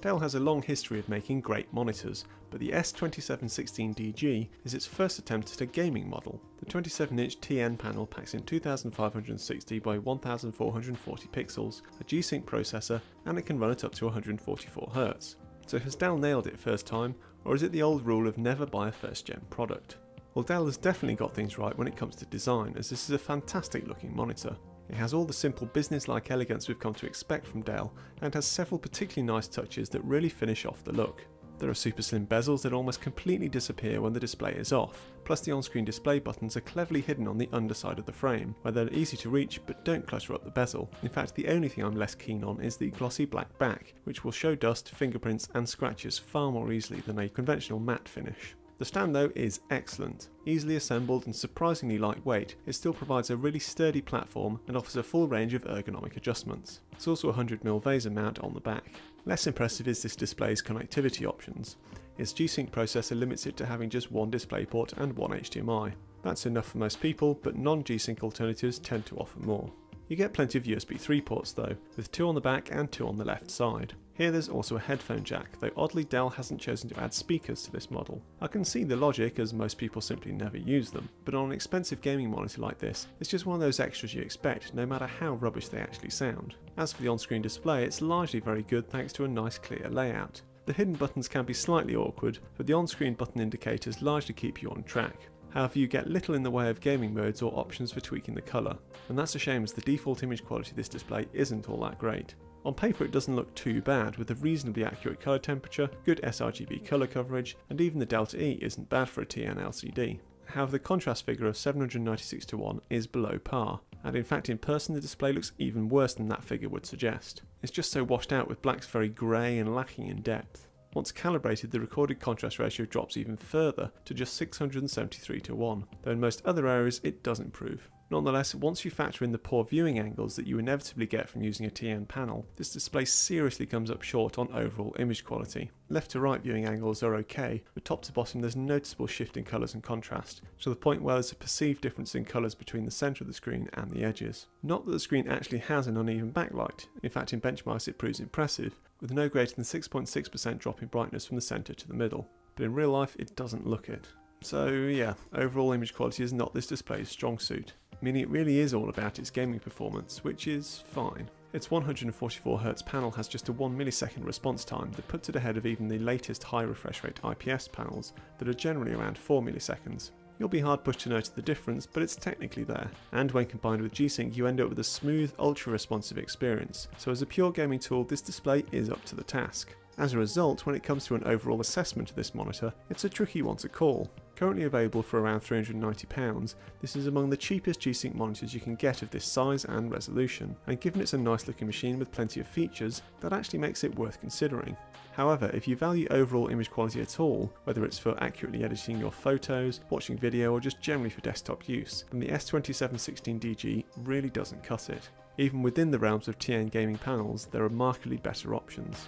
Dell has a long history of making great monitors, but the S2716DG is its first attempt at a gaming model. The 27-inch TN panel packs in 2560 by 1440 pixels, a G-Sync processor, and it can run at up to 144Hz. So has Dell nailed it first time, or is it the old rule of never buy a first-gen product? Well, Dell has definitely got things right when it comes to design, as this is a fantastic looking monitor. It has all the simple business-like elegance we've come to expect from Dell, and has several particularly nice touches that really finish off the look. There are super slim bezels that almost completely disappear when the display is off, plus the on-screen display buttons are cleverly hidden on the underside of the frame, where they're easy to reach but don't clutter up the bezel. In fact, the only thing I'm less keen on is the glossy black back, which will show dust, fingerprints and scratches far more easily than a conventional matte finish. The stand though is excellent. Easily assembled and surprisingly lightweight, it still provides a really sturdy platform and offers a full range of ergonomic adjustments. It's also a 100mm Vaser mount on the back. Less impressive is this display's connectivity options. Its G-Sync processor limits it to having just one DisplayPort and one HDMI. That's enough for most people, but non-G-Sync alternatives tend to offer more. You get plenty of USB 3 ports though, with 2 on the back and 2 on the left side. Here there's also a headphone jack, though oddly Dell hasn't chosen to add speakers to this model. I can see the logic, as most people simply never use them, but on an expensive gaming monitor like this, it's just one of those extras you expect, no matter how rubbish they actually sound. As for the on-screen display, it's largely very good thanks to a nice clear layout. The hidden buttons can be slightly awkward, but the on-screen button indicators largely keep you on track. However, you get little in the way of gaming modes or options for tweaking the colour, and that's a shame as the default image quality of this display isn't all that great. On paper it doesn't look too bad, with a reasonably accurate colour temperature, good sRGB colour coverage, and even the Delta E isn't bad for a TN LCD. However, the contrast figure of 796:1 is below par, and in fact in person the display looks even worse than that figure would suggest. It's just so washed out, with blacks very grey and lacking in depth. Once calibrated, the recorded contrast ratio drops even further to just 673:1, though in most other areas it does improve. Nonetheless, once you factor in the poor viewing angles that you inevitably get from using a TN panel, this display seriously comes up short on overall image quality. Left to right viewing angles are okay, but top to bottom there's a noticeable shift in colours and contrast, to the point where there's a perceived difference in colours between the centre of the screen and the edges. Not that the screen actually has an uneven backlight, in fact in benchmarks it proves impressive, with no greater than 6.6% drop in brightness from the centre to the middle, but in real life it doesn't look it. So yeah, overall image quality is not this display's strong suit, meaning it really is all about its gaming performance, which is fine. Its 144Hz panel has just a 1 millisecond response time that puts it ahead of even the latest high refresh rate IPS panels that are generally around 4 milliseconds. You'll be hard pushed to notice the difference, but it's technically there, and when combined with G-Sync you end up with a smooth, ultra-responsive experience, so as a pure gaming tool this display is up to the task. As a result, when it comes to an overall assessment of this monitor, it's a tricky one to call. Currently available for around £390, this is among the cheapest G-Sync monitors you can get of this size and resolution, and given it's a nice looking machine with plenty of features, that actually makes it worth considering. However, if you value overall image quality at all, whether it's for accurately editing your photos, watching video or just generally for desktop use, then the S2716DG really doesn't cut it. Even within the realms of TN gaming panels, there are markedly better options.